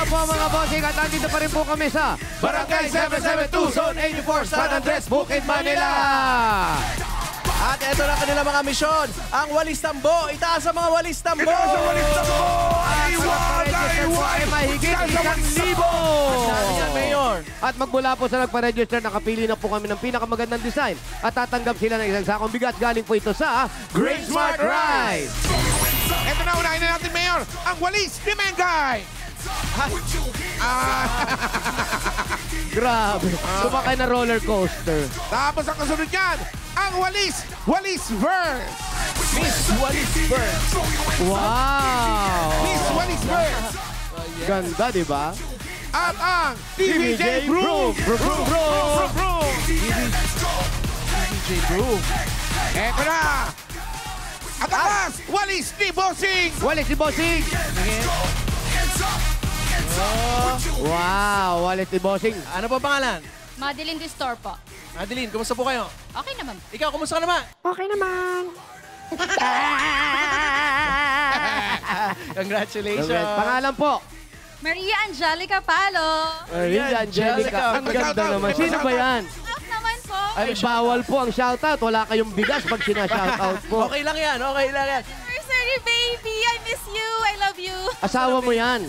po mga bossing at nandito pa rin po kami sa Barangay 772 Zone 84 San Andres, Bukid, Manila. At ito na kanila mga misyon. Ang Walis Tambo. Itaas sa mga Walis Tambo. Itaas sa Walis Tambo. Ay mahigit 1,000. Yan, Mayor. At magmula po sa nagpa-register, nakapili na po kami ng pinakamagandang design at tatanggap sila ng isang sakong bigas. Galing po ito sa Great Smart Rice. Ito na, unahin na natin, Mayor. Ang Walis ni Mengay. Grabe. Sumakay na roller coaster. Tapos ang kasunod yan, ang Walis Verse. Miss Walis Burns. Wow. Miss Walis Verse. Ganda, di ba? At ang TVJ Broom. DJ Groove. Ito na. At ang last, Walis ni Bossing. Walis si Bossing. Wow, Walis si Bossing. Ano po pangalan? Madeline Distor po. Adeline, kumusta po kayo? Okay naman. Ikaw, kumusta ka naman? Okay naman. Congratulations. Pangalan po? Maria Angelica Palo. Maria Angelica. Ang ganda naman. Sino ba yan? Up naman po. Ay, bawal po ang shoutout. Wala kayong bigas pag sinashoutout po. Okay lang yan, okay lang yan. Anniversary baby, I miss you. I love you. Asawa mo yan.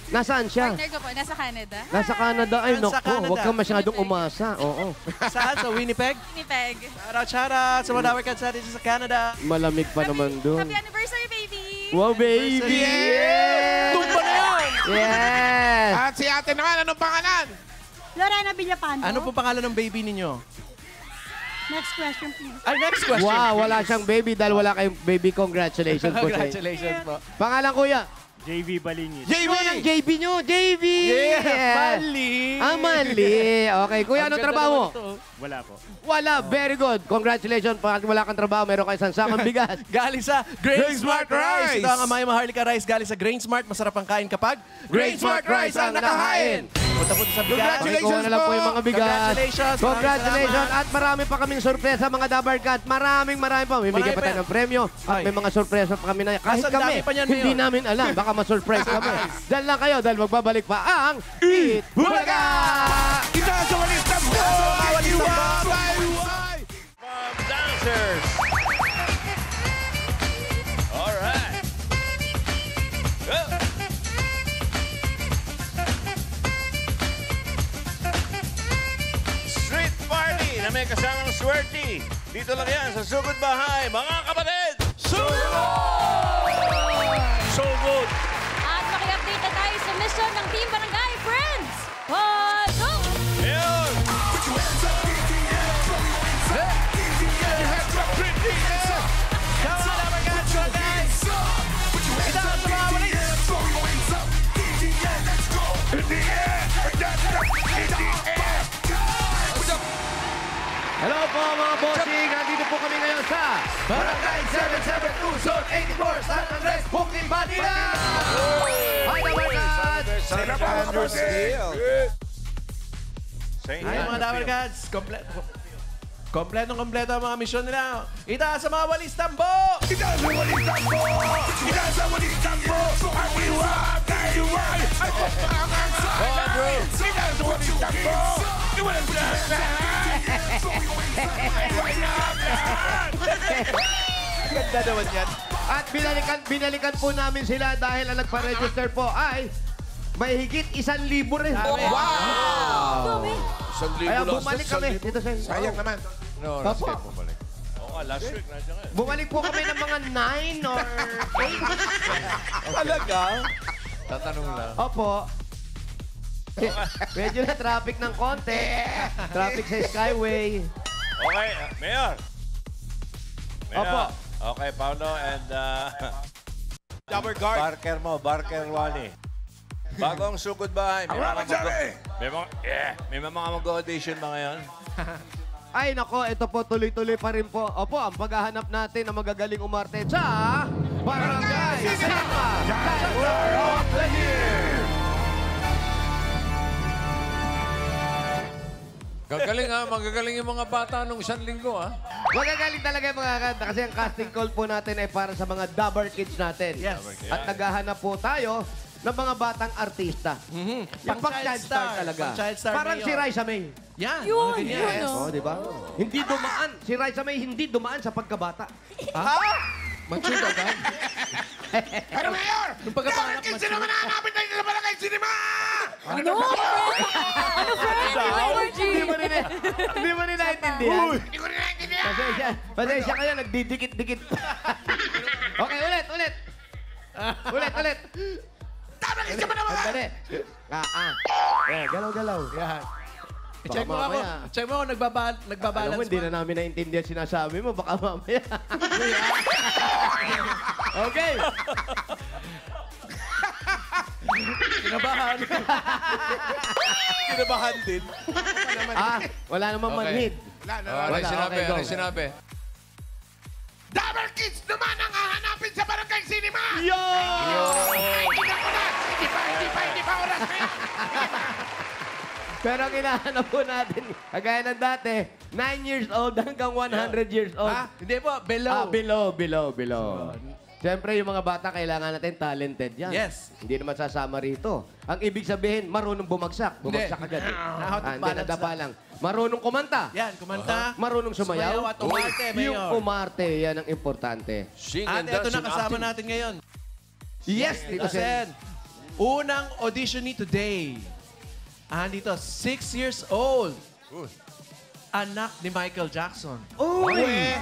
Nasaan siya? Partner ko po, nasa Canada. Nasa Canada. Ay, Nasa naku. Canada. Huwag kang masyadong umasa. Oo. Saan? Sa Winnipeg? Winnipeg. Shoutout sa mga dawarkads natin sa Canada. Malamig pa naman doon. Happy anniversary baby. Wow, baby! Yeah! Tumba na yan! Yes! At si ate naman, anong pangalan? Lorena Villapando. Ano po pangalan ng baby ninyo? Next question, please. Ay, next question. Wow, wala siyang baby dahil wala kayong baby. Congratulations po sa inyo. Congratulations po. Pangalan, kuya? JV Balingis. JV! Ano ng JB nyo? JB! Yeah! Mali! Ah, mali. Okay, kuya, anong trabaho mo? Wala po. Wala, very good. Congratulations. Pag wala kang trabaho, meron kayo isang sakang bigas. Galing sa Grain Smart Rice. Rice. Ito ang Amaya Maharlika Rice galing sa Grain Smart. Masarap ang kain kapag Grain Smart Rice ang nakahain. Punta-punta sa bigas. Ikuha na lang po yung mga bigas. Congratulations. Congratulations. At marami pa kaming sorpresa, mga Dabarkat. Marami pa. May bigay pa tayo ng premyo. At may mga sorpresa pa kami na kahit Ang kami, dami pa niyan, hindi Mayor. namin alam. Baka ma-surprise kami. Dahil lang kayo, dahil magbabalik pa ang Eat Bulaga! Itaas sa Walis Tambo. Dancers. All right. Go. Street party na may kasamang swerte. Dito lang yan sa Sugod Bahay, mga kapatid. Sugod! So good. At maki-update na tayo sa mission ng Team Barangay Friends. Go! Ayun. Come on, Dabarkads, go guys! Itaas sa mga walis! Hello po mga bossing! Nandito po kami ngayon sa Barangay 772 Zone 84 San Andres, Bukid, Manila! Hi, Dabarkat! St. Andrews Hill. St. Ay, mga Dabarkads, kompleto ang mga misyon nila. Itaas sa mga walis tambo! Itaas sa Walis Tambo. Itaas sa Walis Tambo. Ang iwag ay papangan sa akin. Itaas sa Walis Tambo. Iwalang Ganda naman yan. At binalikan po namin sila dahil ang nagpa-register po ay may higit 1,000 rin. Wow! Kaya bumalik kami dito sa Sayang naman. No, Opo. Oo nga, last week nandiyan ka. Bumalik po kami ng mga 9 or 8. Talaga? Tatanong lang. Opo. Medyo na traffic ng konti. Traffic sa Skyway. Okay, Mayor. Opo. Okay, Paulo and Dabarkat. Barker Wally. Bagong Sugod Bahay. May mga mag-audition ba ngayon? Ay, nako, ito po, tuloy-tuloy pa rin po. Opo, ang paghahanap natin na magagaling umarte sa Barangay Cinema Dancer of the Year! Gagaling ha, magagaling yung mga bata nung isang linggo ha. Magagaling talaga yung mga kanta kasi ang casting call po natin ay para sa mga Dabber Kids natin. Yes. At naghahanap po tayo ng mga batang artista. Yung Pang pang child star talaga. Pang child star Parang si mayor. Raisa May. Yan, Yun, mga ganyan. yun, Oh, di ba? Hindi dumaan. Si Raisa May hindi dumaan sa pagkabata. Mature agad. Pero Mayor! Nung pagkapanganak, Dapat sino man hanapin tayo sa Barangay Cinema! Ano? Ano, friend? Hindi mo rin hindi mo rin naintindihan. Hindi ko rin naiintindihan! Pasensya kayo, nagdidikit-dikit. Okay, ulit. Ulit. Dapat isa pa naman! Dali. Galaw-galaw. Yan. I-check mo Baka ako. mamaya. Check mo ako, Alam nagbabalance mo, hindi ba? na namin naintindihan sinasabi mo. Baka mamaya. Okay. Kinabahan. Kinabahan din. Wala namang Okay. manhid. Ano Wala, yung sinabi? okay, go. Ano yung sinabi? Double kids naman ang hahanapin sa Barangay Cinema! Yo! Naiintindihan ko na! Hindi pa oras na yan! Pero kinahanap po natin, kagaya ng dati, 9 years old hanggang 100 years old. Hindi po, below. Below. Siyempre, yung mga bata, kailangan natin talented yan. Yes. Hindi naman sasama rito. Ang ibig sabihin, marunong bumagsak. Bumagsak agad. How to Hindi, balance nadapa lang. Marunong kumanta. Yan, kumanta. Marunong sumayaw. Sumayaw at umarte, Yung Mayor. umarte, yan ang importante. Sing At and ito dance na and kasama acting. natin ngayon. Yes, Tito Sen. Unang audition ni today. Dito, 6 years old. Anak ni Michael Jackson. Uy!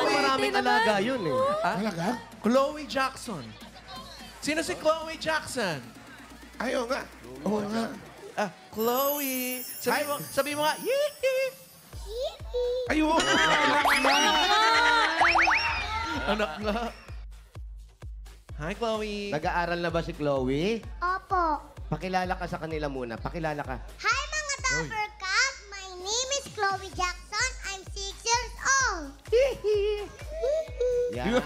Maraming alaga yun eh. Talaga? Chloe Jackson. Sino si Chloe Jackson? Ayaw nga. Oo nga. Chloe. Sabi mo nga, yee! Ayaw! Anak nga. Hi, Chloe. Nag-aaral na ba si Chloe? Opo. Pakilala ka sa kanila muna. Pakilala ka. Hi mga Dapper Cats! My name is Chloe Jackson. I'm 6 years old. Yan.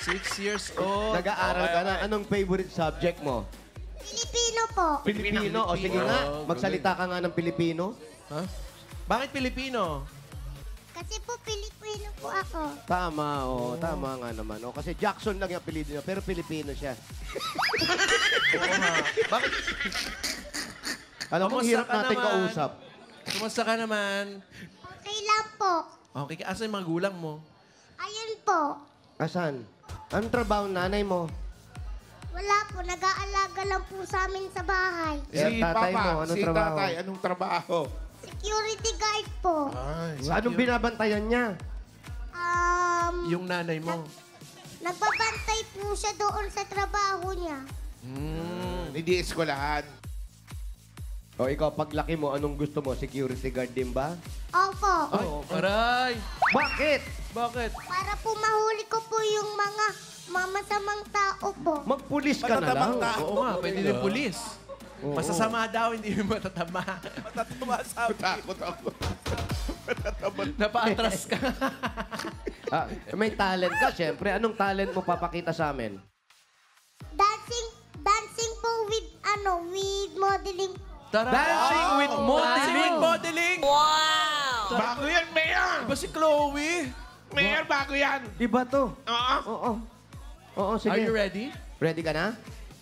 6 years old. Nag-aaral ka na. Anong favorite subject mo? Filipino po. Pilipino. O sige nga, magsalita ka nga ng Pilipino. Huh? Bakit Pilipino? Kasi po Pilipino po ako. Tama, tama nga naman. O, kasi Jackson lang yung apelido niya, pero Pilipino siya. Bakit? Alam mo, Kamusta hirap ka natin naman? kausap. Kumusta ka naman? Okay lang po. Okay, asa yung mga gulang mo? Ayun po. Asan? Anong trabaho ng nanay mo? Wala po. Nag-aalaga lang po sa amin sa bahay. Si tatay mo, anong trabaho? tatay, anong trabaho? Security guard po. Anong binabantayan niya? Yung nanay mo. Nagbabantay po siya doon sa trabaho niya. Hindi eskwelahan. O ikaw, paglaki mo, anong gusto mo? Security guard din ba? Opo. Aray! Bakit? Bakit? Para po mahuli ko po yung mga mamasamang tao po. Magpulis ka na lang. Oo nga, pwede din pulis. Masasama daw, hindi mo matatama. Matatama sabi. Takot ako. Napa-atras ka. May talent ka, syempre. Anong talent mo papakita sa amin? Dancing po with modeling. Tara. Dancing with modeling. Modeling. Bago yan, Mayor! Ba si Chloe? Mayor, bago yan! Di ba to? Oo. Oo, sige. Are you ready? Ready ka na?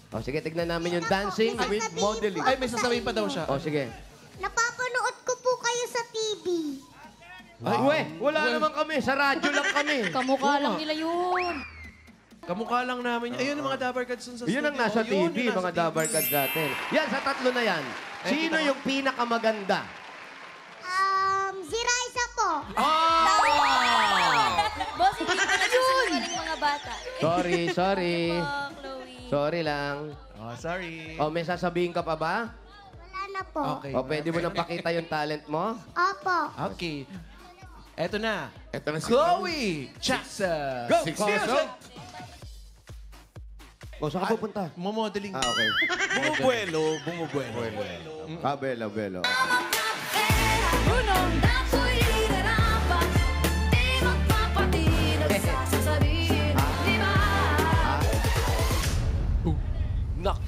O sige, tignan namin yung dancing with modeling. Ay, may sasabihin pa daw siya. O sige. Napapanood ko po kayo sa TV. Ay, wala naman kami. Sa radyo lang kami. Kamukha lang nila yun. Kamukha lang namin. Ayun ang mga Dabar Cats sa studio. Yun ang nasa Yun, TV, yung nasa mga TV. Dabar Cats natin. Yan, sa tatlo na yan. Sino yung pinakamaganda? Si Raisa po. Boss, hindi ka nagsisinungaling mga bata. Sorry. Oh, Chloe. Sorry lang. Oh, sorry. O, may sasabihin ka pa ba? Wala na po. Okay. O, pwede mo nang pakita yung talent mo? Opo. Okay. Eto na. Ito na si Chloe Jackson. Go! 6 years old. O, saan ka pupunta? Momodeling. Okay. Bumubuelo. Belo. Bruno. Nak.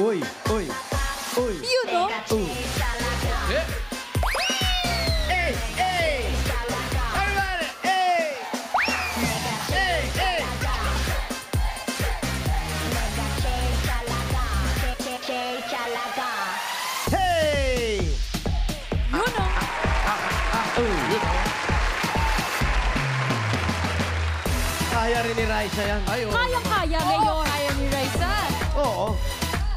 Uy. Yun, no? Kaya rin ni Raisa yan. Ay, oo. Kaya-kaya, Mayor. Kaya ni Raisa. Oo.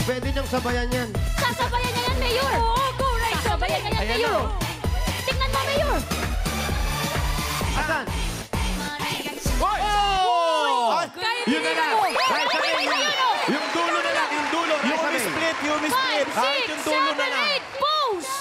Pwede niyang sabayan yan. Sasabayan niya yan, Mayor. Oo, go, Raisa. Sasabayan niya yan, Ayan Mayor. na. Tingnan mo, Mayor. Asan? Oh! Kaya Yun na lang. mo. Raisa May, Raisa, yun, oh. yung dulo na lang, yung dulo. Yung Raisa May. split, yung split. 5, Kahit 6, yung dulo na 7, lang. 8, pose!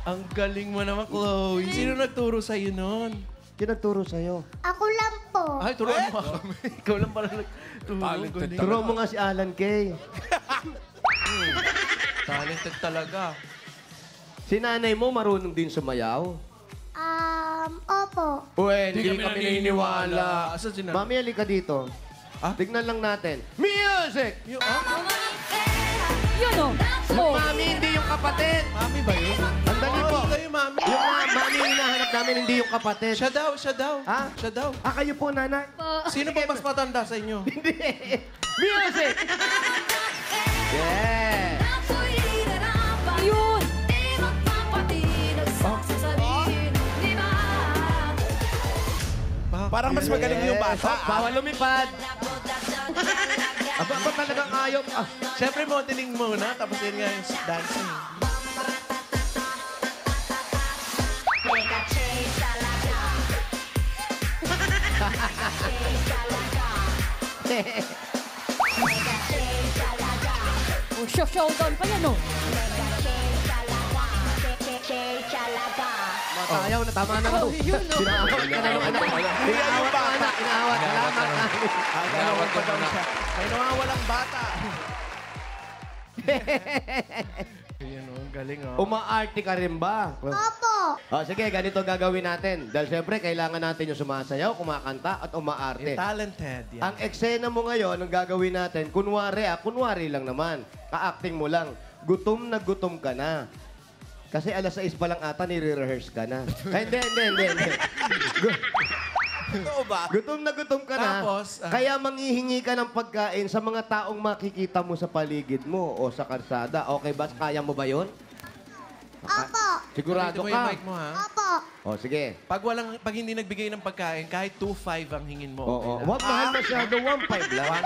Ang galing mo naman, Chloe. Sino nagturo sa'yo nun? Sino nagturo sa'yo? Ako lang po. Ay, turuan mo ako. Ikaw lang pala nagturo. Talented Galing. Turo mo nga si Alan Kay. Talented talaga. Si nanay mo marunong din sumayaw. Opo. Uwe, Hindi kami naniniwala. Asan si nanay? Mami, halika dito. Ah? Tignan lang natin. Music! Yung, Yun, oh. Yung Oh. mami, hindi yung kapatid. Mami ba yun? Andali po. Hindi kayo, mami. Yung mami hinahanap namin, hindi yung kapatid. Siya daw, siya daw. Ha? Siya daw. Ah, kayo po, nanay? Sino pa mas matanda sa inyo? Hindi. Music! Yeah! Yun. Parang mas magaling yung bata. Oh, bawal lumipad. Aba, ba talagang ayaw? Ah, Siyempre, modeling muna, tapos yun nga yung dancing. Oh, showdown pa yan, oh. matayaw na. Tama na to. Pinaawat ka na nung anak. Pinaawat ka na. Pinaawat. Salamat na. Agawag pa daw siya. May nawawalang bata. Ayan o, galing o. Umaarte ka rin ba? Opo. O, sige, ganito gagawin natin. Dahil siyempre, kailangan natin yung sumasayaw, kumakanta, at umaarte. Talented. Yan. Ang eksena mo ngayon, ang gagawin natin, kunwari lang naman. Ka-acting mo lang. Gutom na gutom ka na. Kasi alas 6 pa lang ata, nire-rehearse ka na. Ay, hindi. Totoo ba? Gutom na gutom ka na. Tapos, Kaya manghihingi ka ng pagkain sa mga taong makikita mo sa paligid mo o sa karsada. Okay ba? Kaya mo ba yun? Opo. Sigurado Dito mo yung ka? mic mo, ha? Opo. O, sige. Pag hindi nagbigay ng pagkain, kahit 2.5 ang hingin mo. Oo. okay lang. Huwag mahal masyado. 1.5 lang.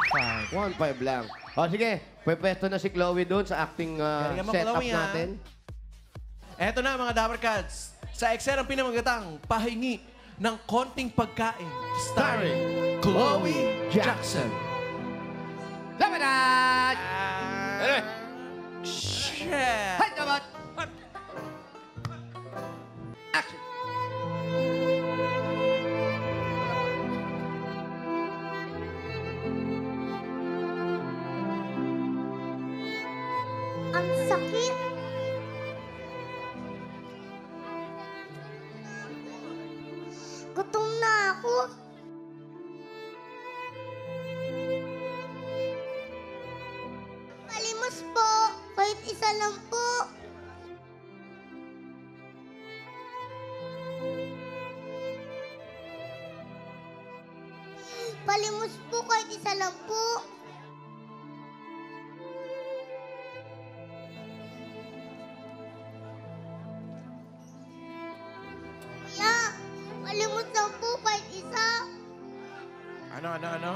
1.5 lang. O, sige. Pwesto na si Chloe doon sa acting Galingan mo, setup Chloe, ha? natin. Eto na mga Dapper Cats. Sa eksenang pinamagatang pahingi ng konting pagkain. Starring Chloe Jackson. Labanan! Shit! Hay, dapat! Action! Ang sakit. Gutom na ako. Palimos po. Kahit isa lang po. Palimos po kahit isa lang po. Kuya, palimos lang po kahit isa. Ano?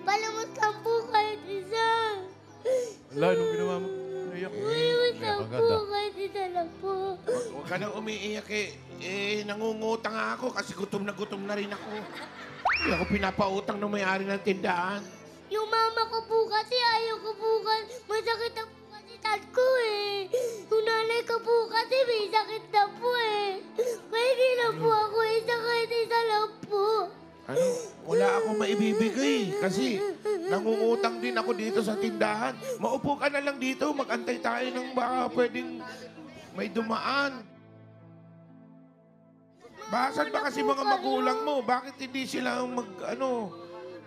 Palimos lang po kahit isa. Wala, anong ginawa mo? Naiyak. Palimos lang po kahit isa lang po. Huwag ka nang umiiyak eh. Nangungutang nga ako kasi gutom na rin ako. Hindi ako pinapautang ng may-ari ng tindahan. Yung mama ko po kasi ayaw ko po kasi masakit na po kasi tad ko eh. Yung nanay ko po kasi may sakit na po eh. Kaya hindi na po ako isa kahit isa lang po. Ano? Wala akong maibibigay kasi nangungutang din ako dito sa tindahan. Maupo ka na lang dito, mag-antay tayo ng baka pwedeng may dumaan. Basan ba kasi mga magulang mo? Bakit hindi sila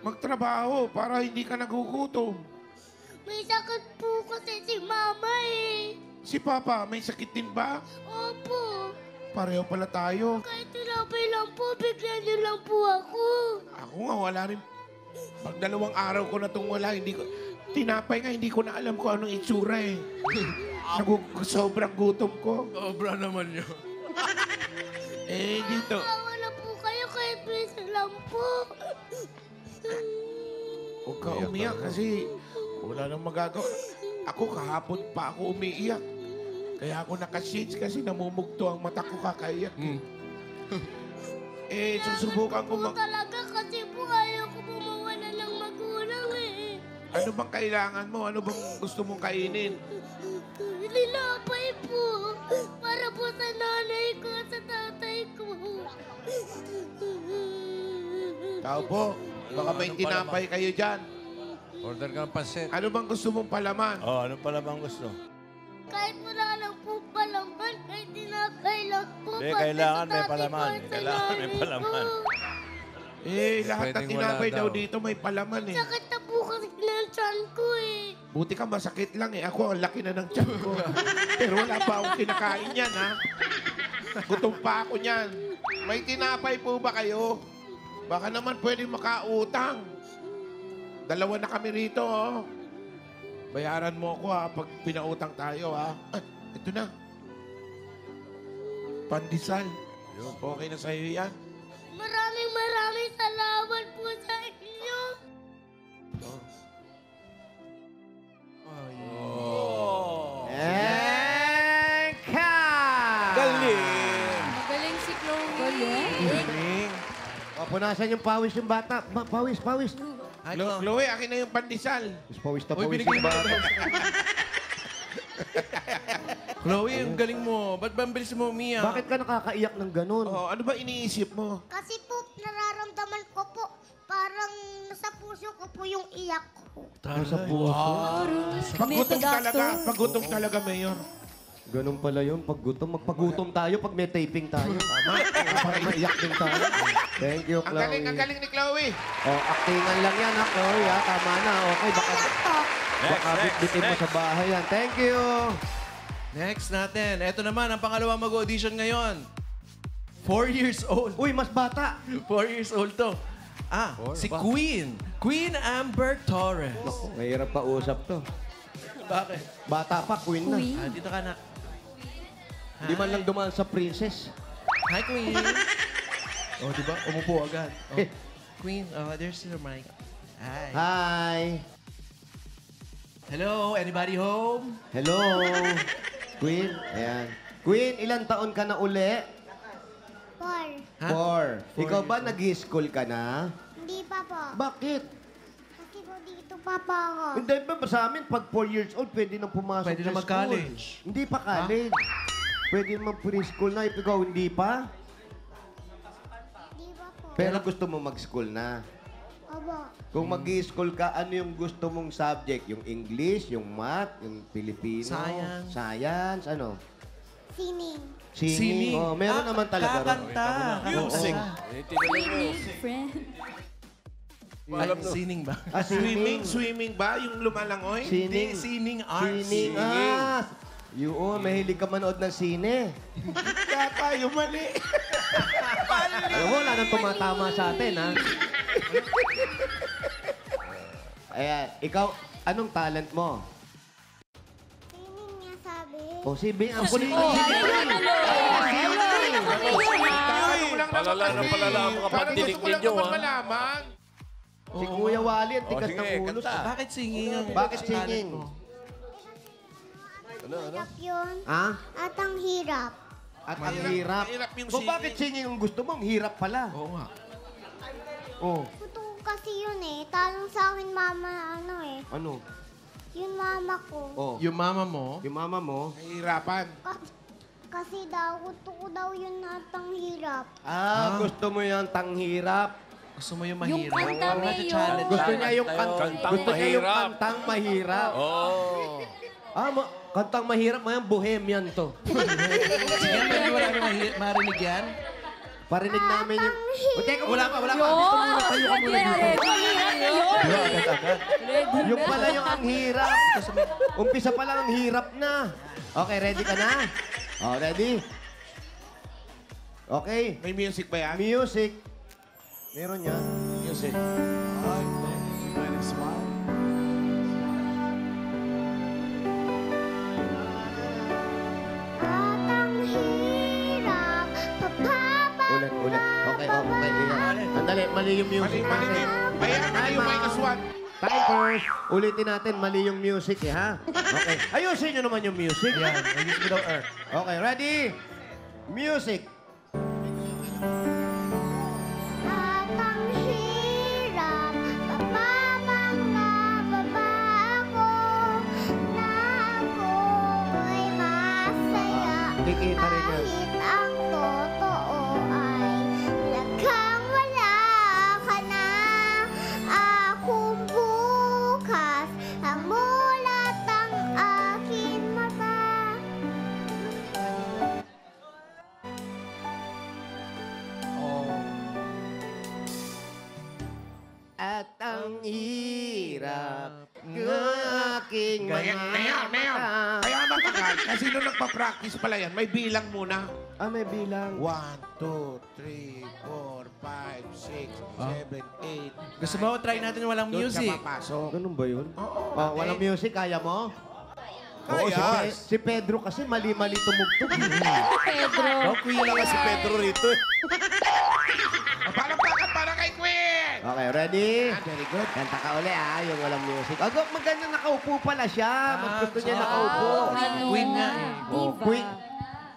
magtrabaho para hindi ka nagugutom? May sakit po kasi si mama eh. Si Papa, may sakit din ba? Opo. Pareho pala tayo. Kahit tinapay lang po, bigyan niyo lang po ako. Ako nga, wala rin. Pag 2 araw ko na itong wala, hindi ko... Tinapay nga, hindi ko na alam kung anong itsura eh. Sobrang gutom ko. Sobra naman yun. Dito. Awa na po kayo lang po. Huwag ka umiyak kasi wala nang magagawa. Ako kahapon pa ako umiiyak. Kaya ako naka-shades kasi namumugto ang mata ko kakaiyak. Susubukan ko Po talaga kasi po ayaw ko po mawala ng magulang eh. Ano bang kailangan mo? Ano bang gusto mong kainin? Linapay po. Para po sa nanay ko at sa tatay ko. Tao po, baka may Anong tinapay kayo dyan. Order ka ng pansit. Ano bang gusto mong palaman? Oh, ano pala bang gusto? Kahit wala lang po palaman, kahit tinapay lang po. Hindi, pati kailangan sa may tatay palaman. ko at sa Kailangan may nanay palaman. ko. Lahat ng Pwedeng tinapay wala daw daw. dito may palaman eh. Sakit na po kasi ng tiyan ko eh. Buti ka masakit lang eh. Ako, ang laki na ng tiyan ko. Pero wala pa akong kinakain yan, ha? Gutom pa ako niyan. May tinapay po ba kayo? Baka naman pwede makautang. 2 na kami rito, oh. Bayaran mo ako, ha, pag pinautang tayo, ha? Ito na. Pandesal. Okay na sa'yo yan. Maraming salamat po sa inyo. Engka! Magaling si Chloe. Galing. Punasan yung pawis yung bata. Pawis. Ay, Chloe, akin na yung pandesal. Pawis na Uy, pawis binigay yung mo bata. na Chloe, ang galing mo. Ba't ba ang bilis mo umiyak? Bakit ka nakakaiyak ng ganun? Oh, ano ba iniisip mo? Kasi po, nararamdaman ko po, parang nasa puso ko po yung iyak ko. Sa puso. Paggutom talaga, Mayor. Ganun pala yun. Pag gutom, magpagutom tayo pag may taping tayo. Tama. Para maiyak din tayo. Thank you, Ang Chloe. galing ni Chloe. Oh, actingan lang yan, ha, Chloe, ha? Tama na. Okay, baka bitbitin mo sa bahay yan. Thank you. Next natin. Ito naman, ang pangalawang mag-audition ngayon. 4 years old. Uy, mas bata. 4 years old to. Si Queen. Queen Amber Torres. Mahirap pa usap to. Bakit? Bata pa, queen na. Dito ka na. Di man lang dumaan sa princess. Hi, Queen. Oh, di ba? Umupo agad. Oh. Queen, there's your mic. Hi. Hi. Hello, anybody home? Hello. Queen. Ayan. Queen, ilang taon ka na uli? 4. 4. Ikaw ba nag-school ka na? Hindi pa po. Bakit? Kasi po dito pa po ako. Hindi ba sa amin, pag 4 years old, pwede nang pumasok Pwede sa na mag-college. school. Hindi pa college. Pwede naman preschool na. Ikaw, hindi pa? Hindi pa po. Pero gusto mo mag-school na. Opo. Kung mag-school ka, ano yung gusto mong subject? Yung English, yung Math, yung Filipino? Science. Science, ano? Sining. Singing. Oh, meron naman talaga. Kakanta. Music. Swimming, friend. Ay, sining ba? Swimming ba? Yung lumalangoy? Hindi, Sining. sining arts. Sining. Yun, mahilig ka manood ng sine. Kaya tayo mali. Alam mo, wala nang tumatama sa atin, ha? Ayan, ikaw, anong talent mo? Sining niya sabi. O, si Bing, ang kulit. Palala na palala ang mga Parang pandinig gusto ko lang ninyo, naman ha? malaman. Si Kuya Wally, ang tigas sige, ng ulo. kanta. Bakit singing? Bakit singing? Hirap yun. Ha? At ang hirap. At ang hirap. Mahirap yung Kung bakit singing ang gusto mo, ang hirap pala. Oo nga. Oh, Gusto ko kasi yun eh. Talong sa akin mama ano eh. ano? Yung mama ko. Oh, Yung mama mo, yung mama mo. Nahihirapan. Kasi daw, gusto ko daw yun at ang hirap. Gusto mo yung tanghirap. gusto mo yung Yung mahirap. kanta, Wala Mayor. challenge. Gusto niya yung Kantang gusto niya yung mahirap. kantang mahirap. Oh. Kantang mahirap, mayang bohemian to. Sige, pwede wala kami marinig yan. Parinig namin yung... O, teka, wala pa. Yun! Gusto mo na tayo ka muna dito. Ready Yung na. pala yung ang hirap. Umpisa pa lang ang hirap na. Okay, ready ka na? Oh, ready? Okay. May music ba yan? Music. Meron yan. Music. At ang hirap, papapa. Ulit. ulit. Okay, okay. Sandali, mali yung music. Mali. Ayan na yung minus 1. Time first. Ulitin natin, mali yung music eh, ha? Okay. Ayusin nyo naman yung music. Yan, ayos mo daw, Earth. Okay, ready? Music. At ang hirap, papamangababa ako na ako'y masaya. Kikita rin yan. Kahit ang totoo ay laghang wala ka na. Akong bukas, ang mulat ang aking mata. At ang hirap ng aking mga Mayor. mata. Kaya matagal. Kasi nung nagpa-practice pala yan, may bilang muna. Ah, may bilang. 1, 2, 3, 4, 5, 6, 7, 8. Gusto mo, try natin walang Doon music. ka papasok. Ganun ba yun? Oo. Oh, walang music, kaya mo? Oo, Kaya. si Pedro kasi mali-mali tumugtog. Pedro. Oh, Queen lang si Pedro rito. Palakpakan para kay Queen! Okay, ready? Very good. Kanta ka uli yung walang music. Maganda nakaupo pala siya. Mas gusto niya nakaupo. Ano Queen nga eh. Oh, Diva.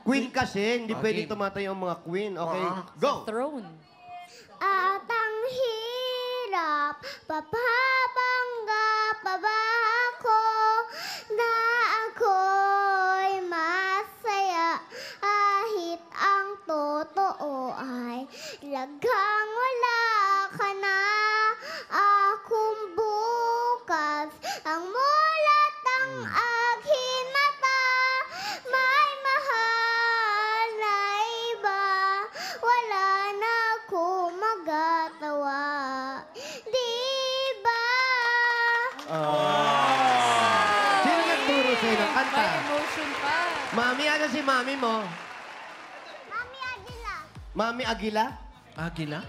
Queen kasi, hindi Okay. pwedeng tumatayo ang mga queen. Okay, go! Throne. At ang hirap, papabangga pa ba ako na ako'y masaya kahit ang totoo ay laghang wala ka na. Akong bukas, ang mulat ng aking mata, may mahal na iba, wala na akong magatawa. Diba? Sino nagturo sa'yo ng kanta? May emotion pa. Mami, ano si mami mo? Mami Adila. Mami Aguila? Agila?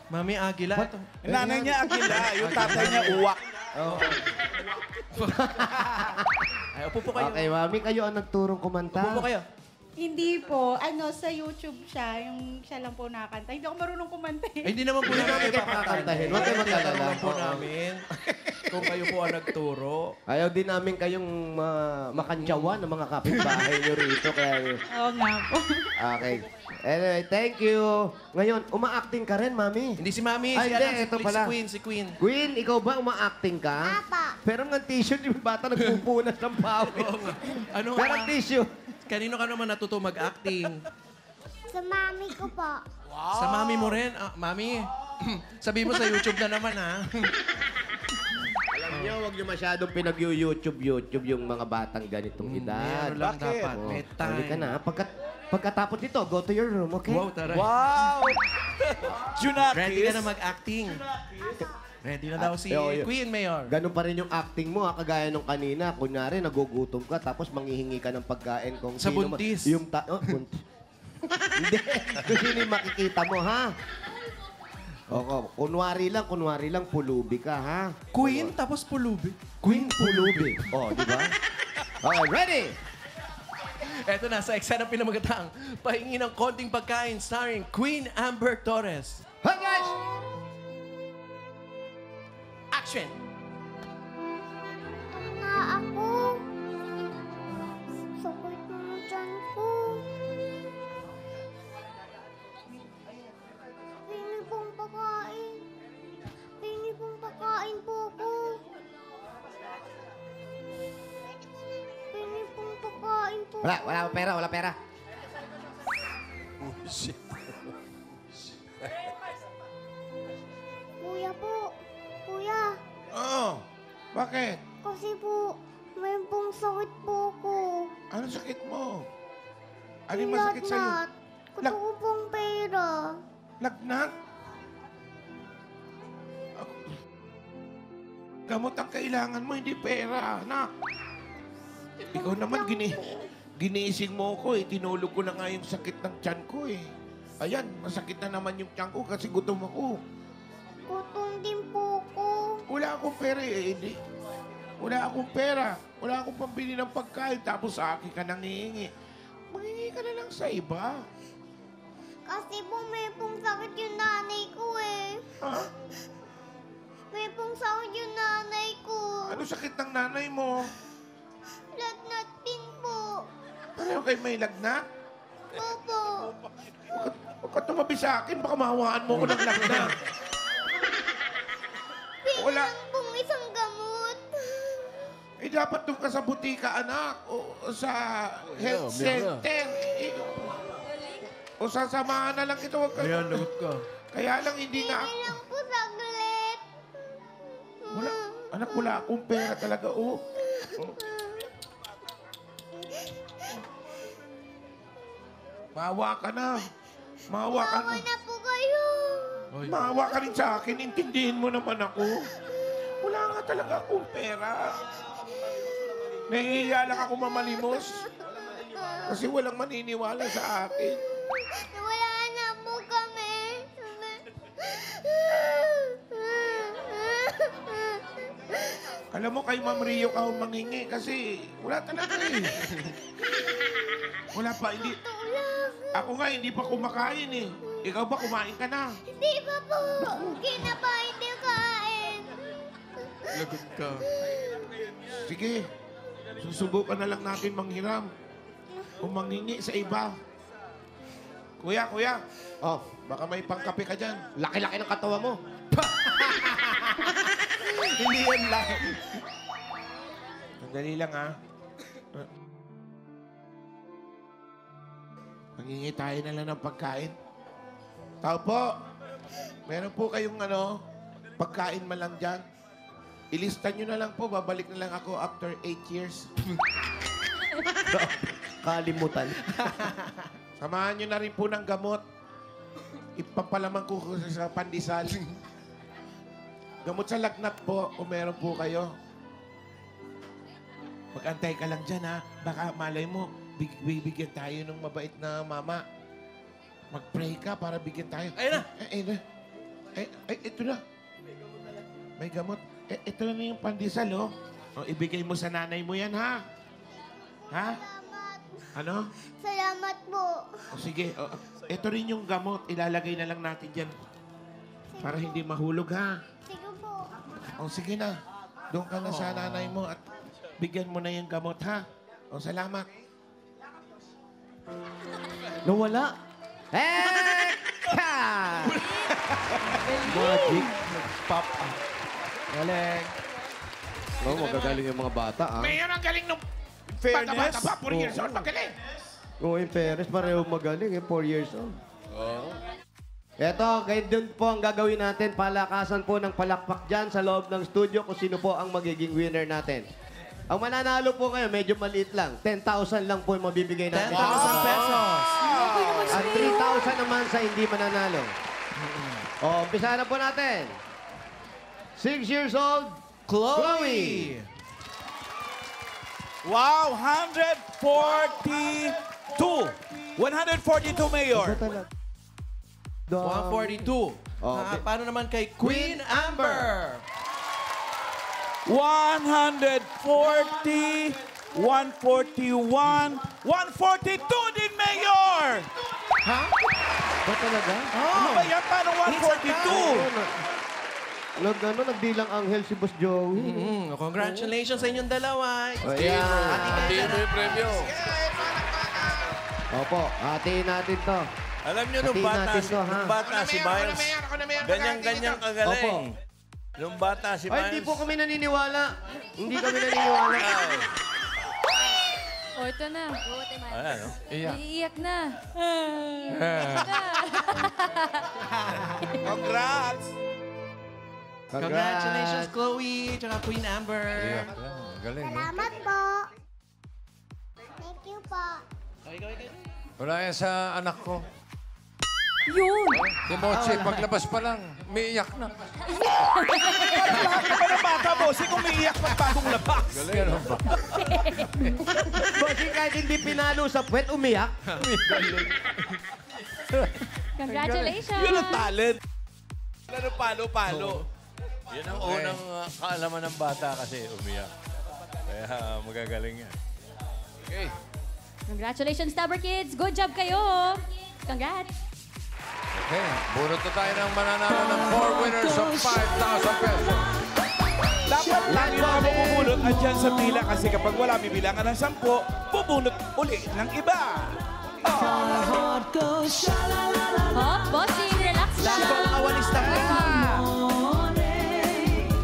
Mami Agila. Ito. Nanay niya Aquila, yung tatay niya Uwak. Ay, upo po kayo. Okay, mami, kayo ang nagturong kumanta. Upo po kayo. Hindi po. Sa YouTube siya. Yung siya lang po nakakanta. Hindi ako marunong kumanta eh. Ay, hindi naman po namin kayo papakantahin. Huwag kayo mag-alala. Tinatawagan po namin kung kayo po ang nagturo. Ayaw din namin kayong makantyawan ng mga kapitbahay nyo rito. Kaya, Oo nga po. okay. Anyway, thank you. Ngayon, uma-acting ka rin, mami. Hindi si Mami, Ay, si, hindi, ano, ito si pala. Queen, si Queen. Queen, ikaw ba uma-acting ka? Apa. Pero ng tissue, di ba bata nagpupunas ng pawis? Oo nga. Ano, Pero ng tissue. kanino ka naman natuto mag-acting? Sa mami ko po. Sa mami mo rin? Ah, mami, sabi mo sa YouTube na naman, ha? Alam niyo, huwag niyo masyadong pinag-YouTube yung mga batang ganitong edad. Meron lang dapat. Oh, May huli ka time. na. Pagkatapos nito, go to your room, okay? Wow, taray. Wow! Junakis. Ready ka na mag-acting? Ready na daw si Yo. Queen Mayor. Ganun pa rin yung acting mo, kagaya nung kanina. Kunyari, nagugutom ka, tapos manghihingi ka ng pagkain kung Sa sino buntis. Yung buntis. Hindi. Kung sino yung makikita mo, ha? Oo, kunwari lang, pulubi ka, ha? Queen, tapos pulubi. Queen Pulubi. Oh, di ba? Okay, ready? Eto na, sa eksena pinamagatang pahingi ng konting pagkain starring Queen Amber Torres. Hi, guys! Action! Na ako. Sakit ng tiyan ko. Pingi pong pagkain. Pingi pong pagkain po ko. Pingi pong pagkain po. Wala pera. Kuya po. Kuya. Oo. Bakit? Kasi po, may pong sakit po ko. Ano sakit mo? Ano yung masakit sa'yo? Lagnat. Gusto ko pong pera. Lagnat? Gamot ang kailangan mo, hindi pera, anak. Ikaw naman, ginising mo ko eh. Tinulog ko na nga yung sakit ng tiyan ko eh. Ayan, masakit na naman yung tiyan ko kasi gutom ako. Gutom din po ko. Wala akong pera eh, hindi. Wala akong pera. Wala akong pambili ng pagkain. Tapos sa akin ka nangihingi. Mangingi ka na lang sa iba. Kasi po may pong sakit yung nanay ko eh. May pong sakit yung nanay ko. Ano sakit ng nanay mo? Lagnat din po. Pareho kayo may lagnat? Opo. Huwag ka tumabi sa akin, baka mahawaan mo ko ng lagnat. Wala. Lang pong isang gamot. Eh, dapat doon ka sa butika, anak. O sa health center. O sasamahan na lang ito. Huwag ka. Ayan, lagot ka. Kaya lang hindi na... Sige lang po saglit. Wala. Anak, wala akong pera talaga, oh. Maawa ka na. Maawa ka Bawa na. na po kayo. Maawa ka rin sa akin. Intindihin mo naman ako. Wala nga talaga akong pera. Nahihiya lang ako mamalimos. Kasi walang maniniwala sa akin. Wala na po kami. Alam mo, kay Ma'am Rio ka mangingi kasi wala talaga eh. Wala pa, hindi. Ako nga, hindi pa kumakain eh. Ikaw ba, kumain ka na? Hindi pa po. Kinapa, hindi kain. Lagot ka. Sige, susubukan na lang natin manghiram. O mangingi sa iba. Kuya, kuya. Oh, baka may pangkape ka dyan. Laki-laki ng katawa mo. Hindi yan lang. Sandali lang, ha? Mangingi tayo na lang ng pagkain. Tao po, meron po kayong pagkain man lang dyan. Ilista nyo na lang po, babalik na lang ako after 8 years. Kalimutan. Samahan nyo na rin po ng gamot. Ipapalaman ko sa pandesal. Gamot sa lagnat po, kung meron po kayo. Mag-antay ka lang dyan, ha? Baka malay mo, bibigyan tayo ng mabait na mama. Mag-pray ka para bigyan tayo. Ayun na! Ayun na. Ito na. May gamot. Ito na yung pandesal, oh. O, ibigay mo sa nanay mo yan, ha? Ha? Salamat. Ano? Salamat po. O, sige. O, ito rin yung gamot. Ilalagay na lang natin dyan. Para hindi mahulog, ha? Sige po. O, sige na. Doon ka na sa nanay mo at bigyan mo na yung gamot, ha? O, salamat. Nawala. Eka! Magic. Pop up. Galing. Oh, magagaling yung mga bata, ah. Mayor, ang galing nung Fairness. bata-bata pa. 4 years old, magaling. Oo, in fairness, pareho magaling, 4 years old. Eto, kayo dun po ang gagawin natin. Palakasan po ng palakpak dyan sa loob ng studio kung sino po ang magiging winner natin. Ang mananalo po kayo, medyo maliit lang. 10,000 lang po yung mabibigay natin. 10,000 pesos. At 3,000 naman sa hindi mananalo. O, umpisa na po natin. 6 years old, Chloe. Wow, 142. 142, Mayor. 142. Paano naman kay Queen Amber? 140, 141, 142 din, Mayor! Ha? Ba talaga? Ano ba yan? Paano 142? Nagdilang anghel si Boss Joey. Congratulations sa inyong dalawa. Ayan. Hatiin mo yung premyo. Opo, hatiin natin to. Alam nyo, nung Hatiin bata, natin to, ha? nung bata si Miles, ganyan-ganyan kagaling. Nung bata si Ay, Miles. hindi po kami naniniwala. Hindi kami naniniwala. O, ito na. Ayan, no? Iiyak na. Congrats! Congratulations, Chloe. Tsaka Queen Amber. Galing. Salamat po. Thank you po. Wala yan sa anak ko. Yun! Si Mochi, paglabas pa lang, umiiyak na. Bakit ba ng bata, bossing, umiiyak pag bagong labas? Galing ba? Bossing, kahit hindi pinalo sa puwet, umiyak. Congratulations! Yun ang talent. Ano, palo-palo. Yun ang unang kaalaman ng bata kasi umiyak. Kaya magagaling yan. Okay. Congratulations, Stabber Kids! Good job kayo! Congrats! Okay, bunot na tayo ng mananalo ng 4 winners of 5,000 pesos. Dapat lagi mga bubunot andyan sa pila kasi kapag wala bibilangan ng 10, bubunot uli ng iba. Hop, bossing, relax lang. Last call, awalis na po.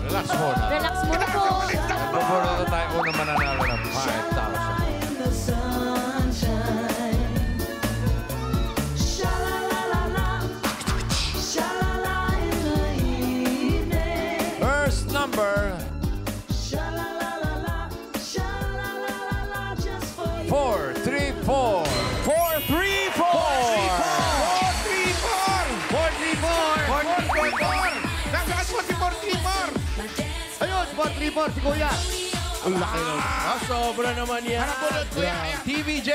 Relax muna. Relax muna po. Bubunot na tayo unang mananalo ng 5,000. First number 434. 434! Nasaan mo si 434? Ayun, spot 3-4 si Kuya. Ang laki nun. Sobra naman yan. Bunot ko yan. TVJ.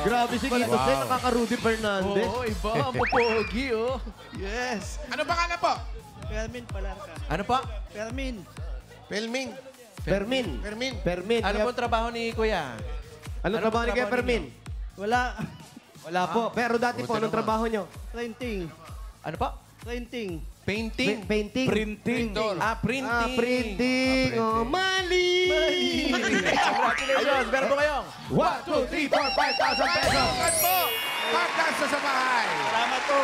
Grabe si Kito Wow. Sen, nakaka-Rudy Fernandez. Oo, iba. Ang popogi, oh. Yes. Ano pangalan po? Fermin Palarca. Ano pa? Fermin. Filming. Fermin. Fermin. Fermin. Ano po trabaho ni Kuya? Ano trabaho ni Kuya Fermin? Wala. Wala po. Pero dati po, Buti anong naman. trabaho nyo? Printing. Ano pa? Printing. Painting. Painting. Printing. Printing. Printing. Oh, mali. Congratulations. Meron po kayong 1, 2, 3, 4, 5,000 pesos. 5,000 po! 5,000 sa bahay. Salamat po.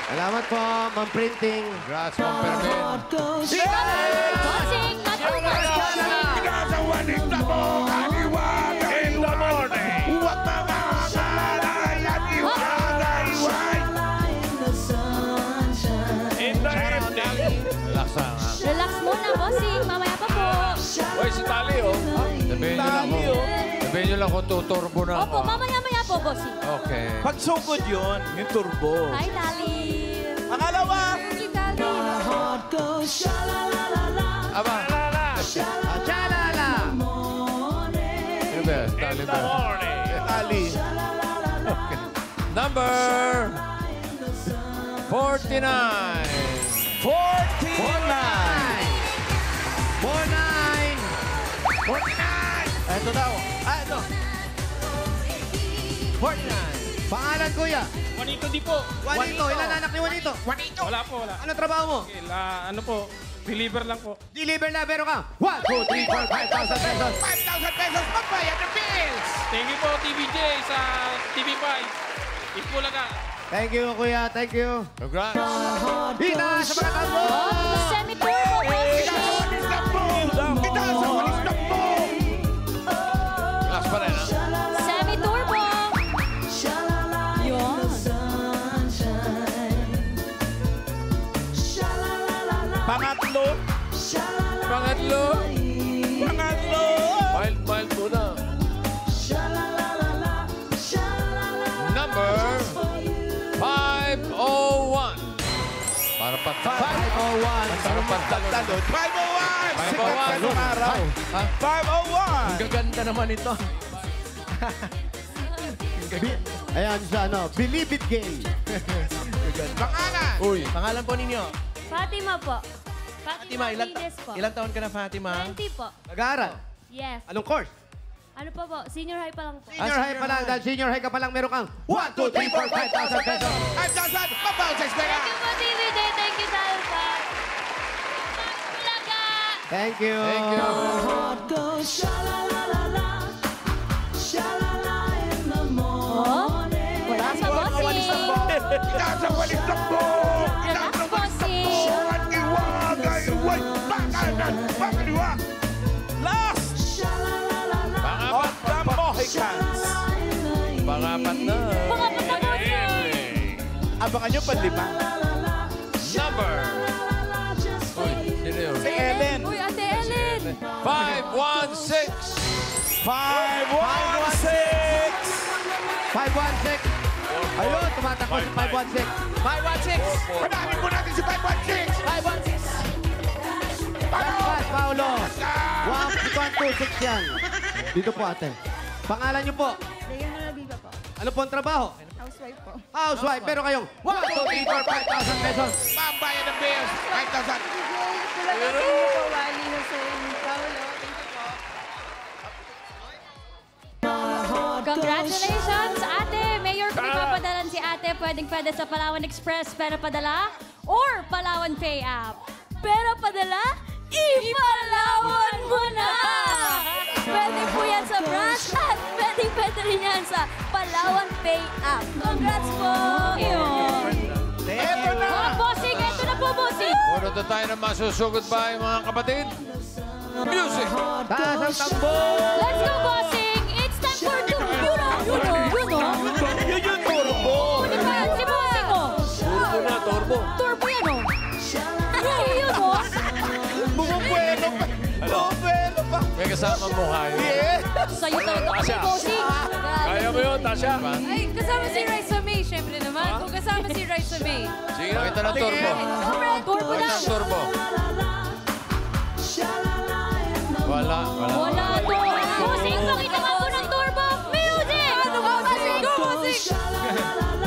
Salamat po, Ma'am Printing. Congrats, Ma'am Fermin. Bossing, not over. Pinasawanig na mo, kaliwanag in the morning. Huwag mga kalay at iwalay-iway. In the evening. Relax lang, ha? Relax muna, bossing. Mamaya pa po. Uy, si Tali, oh. Sabihin nyo lang kung... Sabihin nyo lang kung tuturbo na Opo, ako. mamaya-maya po, bossing. Okay. Pag so good yun, yung turbo. Hi, Tali. Pangalawa. Si Tali. Aba, Chalala. ano ba yan? Tali ba? Ali. Number 49. 49. Ito daw. Ito. 49. Pangalan, Kuya. Juanito di po. Juanito. Ilan anak ni Juanito? Wala po, wala. Ano trabaho mo? Okay, ano po, deliver lang po. Deliver na, pero ka. 1, 2, 3, 4, 5,000 pesos. 5,000 pesos magbayad ng bills. Thank you po, TVJ, sa TV5. Ikulaga. Thank you, Kuya. Thank you. Congrats. Dita sa mga tambo. Oh, semi-turbo, bossing. Itaas ang walis na po. Itaas ang walis na po. Relax pa rin, ha? Semi-turbo. Yun. Pangatlo. Pangatlo. Pangatlo. Mild muna. Number 501. Para patalo. 501. Para patalo. 501. 501. Sikat ng araw. Ha? 501. Ang gaganda naman ito. Ayan sa ano, Believe It Gay. Pangalan. Uy. Pangalan po ninyo? Fatima po. Fatima, Rodriguez po. ilang taon ka na, Fatima? 20 po. Nag-aaral. Yes. Anong course? Ano po po? Senior high pa lang po. Senior high pa lang. Dahil senior high ka pa lang, meron kang 1, 2, 3, 4, 5,000 pesos. 5,000. Mabaw sa eskwela. Thank you po, TVJ. Thank you, Salva. Bulaga! Thank you. Thank you. Oh, wala sa bossing. Itaas ang walis na po. Itaas ang walis na po. At iwalay-iway. Pakanan. Pakaliwa. Last. Of the Mohicans. Pangapat na. Pangapat na bossing. Abangan nyo panlima. Number. Uy, sino yun? Si Ellen. Uy, Ate Ellen. 516. 516. 516. Ayun, tumatakbo si 516. 516. Panamin po natin si 516. 516. Pass, Paolo. 126 yan. Dito po, ate. Pangalan niyo po. Diana Labiba po. Ano po ang trabaho? Housewife po. Housewife. Pero kayong 1, 2, 3, 4, 5,000 pesos. Pambayad ng bills. 5,000. Tulad ng inyo po, Wally, Jose, Paolo. Thank you po. Congratulations, ate. Mayor po ipapadalan si ate dati, pwede sa Palawan Express, Pera Padala, or Palawan Pay App. Pera Padala, ipalawan mo na! Pwede po yan sa branch at pwede rin yan sa Palawan Pay App. Congrats po! Eto na! Mga bossing, ito na po, bossing! Puno na tayo ng masusugod ba mga kapatid? Music! Taas ang tambo! Let's go, bossing! It's time for Turbo! Yun yung turbo. Ano ba yan? Si bossing mo! Turbo na, turbo. Turbo yan, oh! Yun, oh! Bumubuelo pa! Bumubuelo pa! May kasama mo kayo. Sa'yo talaga kasi, bossing! Kaya mo yun, Tasha. Ay, kasama si Raisa May, syempre naman. Kung kasama si Raisa May. Sige, pakita ng turbo. Turbo Pakita lang! ng turbo. Wala. Wala to! Bossing, pakita nga po ng turbo! Music! Ano ba, bossing? Go, bossing!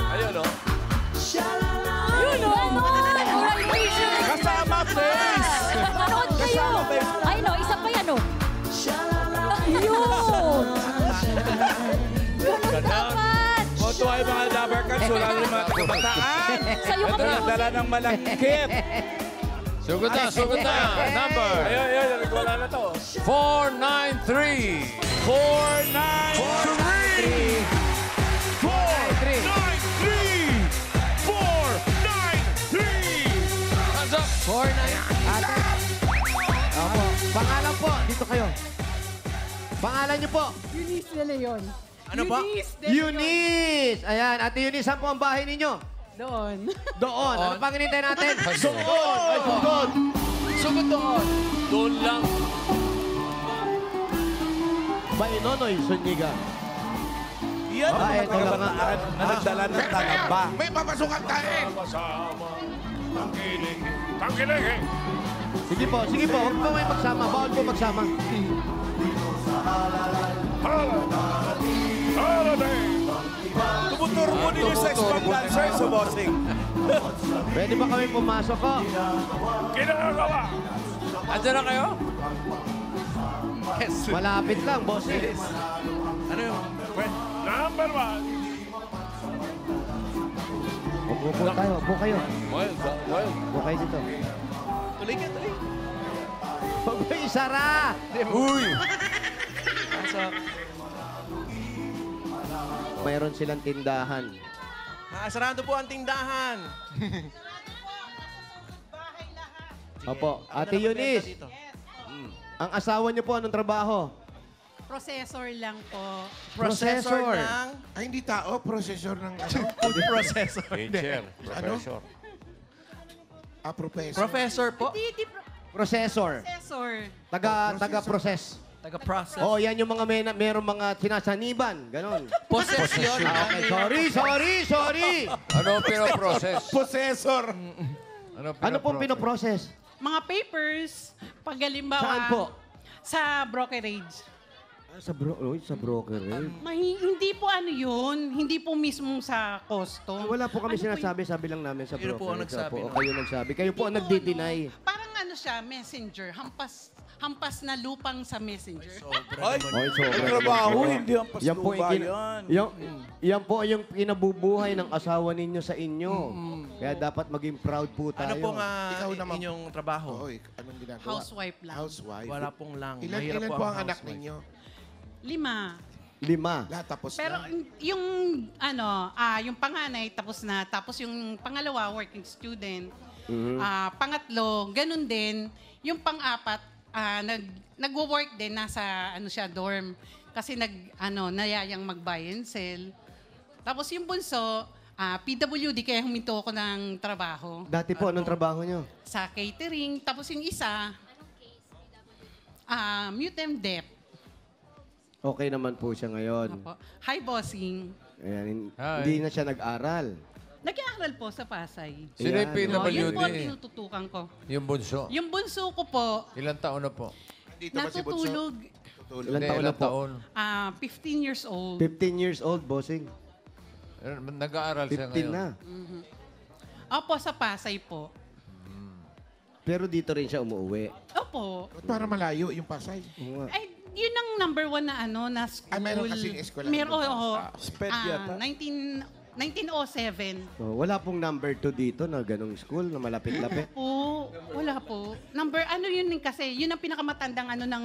Ayun, no? Yun, oh! Orientation! Kasama face! Manood kayo! Ay, no, isa pa yan, oh! Yun! Ganun dapat! Moto ay mga Dabber Cats, wala rin mga kabataan. Sa'yo ka Ito pa! na, dala ng malakit. Sugod na. Number. Ayun, wala na to. 493. 493! 493! Hands up. 493. Opo. Pangalan po. Dito kayo. Pangalan niyo po. Eunice De Leon. Ano pa? Eunice. Ayan. Ate Eunice, saan po ang bahay ninyo? Doon. Doon. Ano pang hinintay natin? Doon. Ay, doon. Sugod doon. Doon lang. Bainonoy, Sunyiga. Yan ang mga ito lang nga. kabataan na nagdala ng talaba. May papasukan tayo! Sige po. Huwag po may magsama. Bawal po magsama. Tumuturbo din yung sex bomb dancer sa bossing. Pwede ba kami pumasok ko? Andiyan na kayo? Malapit lang, boss. Ano yung... Upo po tayo. Upo kayo. Wild. Upo kayo dito. Tuloy ka, tuloy. Huwag mo isara! Uy! Pasok. Mayroon silang tindahan. Sarado po ang tindahan. Opo. Ate Ano na Eunice, magbenta dito? ang asawa niyo po, anong trabaho? Processor lang po. Processor Processor. ng... Ay, hindi tao. Processor ng ano? Food processor. Teacher. Professor. Professor. Professor po. Hindi Processor. processor. Taga-process. Taga-process. Oh, yan yung mga merong mga sinasaniban. Ganon. Possession. Okay, sorry. Ano ang pinoprocess? Possessor. Ano pong pinoprocess? Mga papers, pag halimbawa... Saan po? Sa brokerage. Sa broker eh. Hindi po ano yun. Hindi po mismo sa costo. Wala po kami Ano sinasabi, sabi lang namin sa Yun broker. po ang nagsabi, no? Kayo nagsabi. Kayo po ang nagdi-deny. Parang ano siya, messenger. Hampas na lupang sa messenger. Ay, Okay, so, ang trabaho, hindi ang Yan po pasluba yung yan. yan po yung kinabubuhay ng asawa ninyo sa inyo. Kaya dapat maging proud po tayo. Ano pong Ikaw naman. inyong trabaho? Oy, anong ginagawa? Housewife lang. Housewife. Wala pong lang. Ilan Mahirap po ang anak housewife. ninyo? 5. 5. Lahat tapos Pero na. yung yung panganay tapos na, tapos yung pangalawa working student. Pangatlo, ganun din. Yung pang-apat, nagwo-work din nasa dorm kasi nayayang mag-buy and sell. Tapos yung bunso, PWD kaya huminto ako ng trabaho Dati po, anong trabaho nyo? sa catering. Tapos yung isa, Mutem Dep. Okay naman po siya ngayon. Opo. Hi, bossing. Ayan, Hi. hindi na siya nag-aral. Nag-aaral po sa Pasay. Sino yung Ayan. Yun po ang PWD? tinututukan ko. Yung bunso. Yung bunso ko po, Ilang taon na po? Dito ba si Bunso? natutulog. Tutulog. Ilan taon na Ilang po? taon? 15 years old. 15 years old, bossing. Nag-aaral siya 15 ngayon. na. Opo, sa Pasay po. Pero dito rin siya umuwi. Opo. Ba't para malayo yung Pasay? Oo nga. Ay, yun ang number 1 na na school. Meron kasing eskwela. Meron, oo. Sped yata. 1907. Oh, wala pong number 2 dito na ganong school na malapit-lapit. Wala po. Number, ano yun kasi, yun ang pinakamatandang ano ng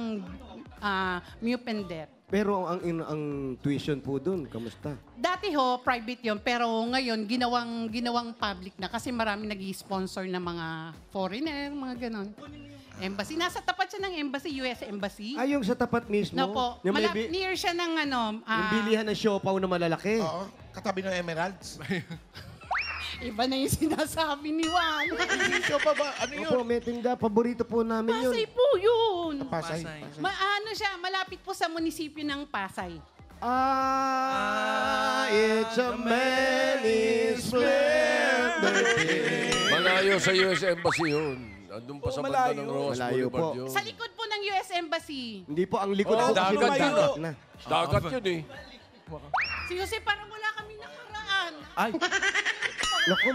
Mupender. Pero ang tuition po dun, kamusta? Dati ho, private yon pero ngayon, ginawang public na kasi marami nag-sponsor na mga foreigner, mga ganon. Embassy. Nasa tapat siya ng embassy, US Embassy. Ay, yung sa tapat mismo? No po. Yung, Near siya ng ano... yung bilihan ng siopaw na malalaki. Oo, katabi ng Emeralds. Iba na yung sinasabi ni Juan. Sisyo pa ba? Ano yun? Opo, may tinda. Paborito po namin yun. Pasay po yun. Pasay. Ano siya, malapit po sa munisipyo ng Pasay. It's a many splendid day. Malayo sa US Embassy yun. Andun pa sa banda ng Ross Malayo Boulevard po. yun. Sa likod po ng US Embassy. Hindi po, ang likod Oh, po kasi dagat ng yun. dagat na. Dagat yun eh. Si Jose, parang wala kami nakaraan. Ay, Naku,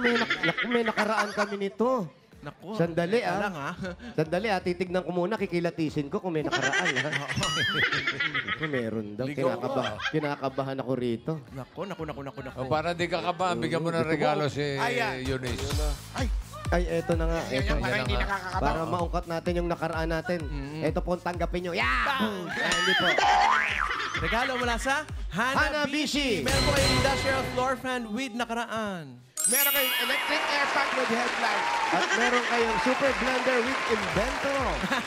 may nakaraan kami nito. naku. Sandali, Teka lang, ha? Sandali, titignan ko muna, kikilatisin ko kung may nakaraan, ha? Naku, meron daw. Ligaw Kinakabahan ako rito. Naku. O, para di ka kaba, bigyan mo ng regalo si Eunice. Ay, eto na nga. Eto, Para hindi nakakakaba. para maungkat natin yung nakaraan natin. Eto po ang tanggapin nyo. Hindi po. Regalo mula sa Hanabishi. Meron po kayong industrial floor fan with nakaraan. Meron kayong electric air fan with headlight. At meron kayong super blender with Invento.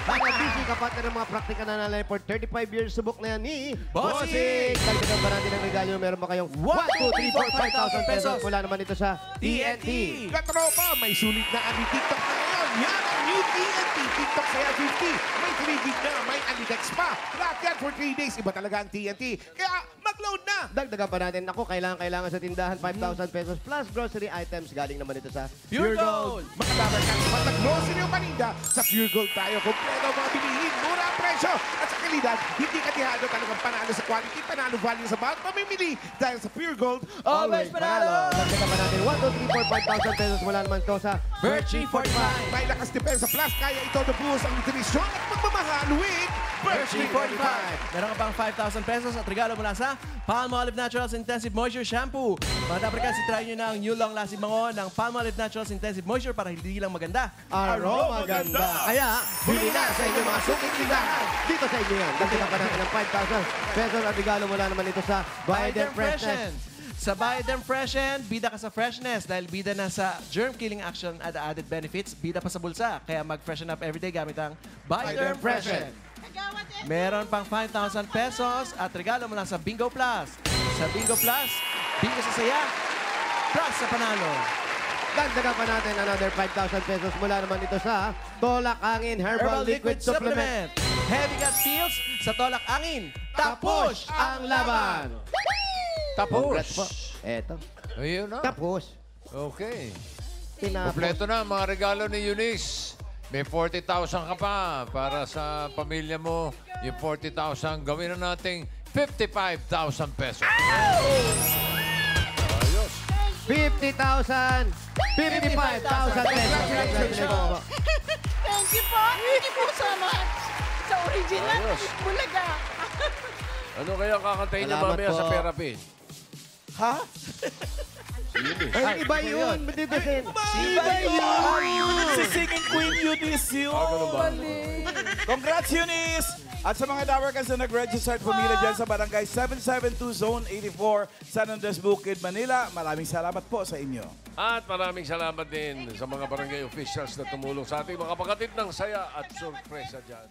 Hanabishi, kapatid ng mga praktika na nalay for 35 years. Subok na yan ni Bossing. Dagdagan pa natin ang regalo. Meron ba kayong 1, 2, 3, 4, 5,000 pesos? Mula naman ito sa TNT. Katropa, may sulit na ani TikTok na ngayon. Yan ang new TNT. TikTok Saya 50. May 3 gig na, may Anitex pa. Lahat yan for 3 days. Iba talaga ang TNT. Kaya mag-load na. Dagdagan pa natin. Ako, kailangan sa tindahan 5,000 pesos plus grocery items. Galing naman ito sa Pure Gold. Makatabar ka sa mag-grocery o paninda. Sa Pure Gold tayo. Kompleto ang mga bilihin. Mura ang presyo. At sa kalidad, hindi katihado talagang panalo sa quality. Panalo value sa bawat pamimili. Dahil sa Pure Gold, Always panalo. Dagdagan pa natin 1, 2, 3, 4, 5,000 pesos. Mula naman ito sa Birchie 45. may lakas depensa plus kaya ito nabuhos ang nutrisyon at pagmamahal with Birchie 45. Meron ka pang 5,000 pesos at regalo mula sa Palmolive Naturals Intensive Moisture Shampoo. Mga dapat kasi try nyo na ang new long-lasting bango ng Palmolive Naturals Intensive Moisture para hindi lang maganda. Aroma Ganda. Kaya, bili na sa inyong mga suking tindahan. Dito sa inyo yan. Dagdagan pa natin ng 5,000 pesos at regalo mula naman ito sa Biden Freshness. Sa Biden Freshen, bida ka sa freshness dahil bida na sa germ-killing action at added benefits, bida pa sa bulsa. Kaya mag-freshen up everyday gamit ang Biden Freshen. Meron pang 5,000 pesos at regalo mula sa Bingo Plus. Sa Bingo Plus, bingo sa saya, plus sa panalo. Dagdagan pa natin another 5,000 pesos mula naman ito sa Tolak Angin Herbal Liquid Supplement. Heavy gut feels sa Tolak Angin. Tapos ang laban! Congrats po. Tapos. Eto. Ayun na. Tapos. Okay. Tinapos. Kompleto na ang mga regalo ni Eunice. May 40,000 ka pa para sa pamilya mo. Yung 40,000, gawin na nating 55,000 pesos. Ayos. 50,000! 55,000 pesos. Congratulations. Thank you po. Thank you po so much. Sa original, Ayos. Bulaga. Ano kaya kakantayin niya Salamat mamaya po. sa therapy? Ha? Ay, iba yun. Madidesin. Iba yun! Si Singing Queen Eunice yun! Congrats, Eunice! At sa mga Dawarkans na nag-register at pumila dyan sa Barangay 772 Zone 84, San Andres Bukid, Manila, maraming salamat po sa inyo. At maraming salamat din sa mga barangay officials na tumulong sa ating mga kapatid ng saya at sorpresa dyan.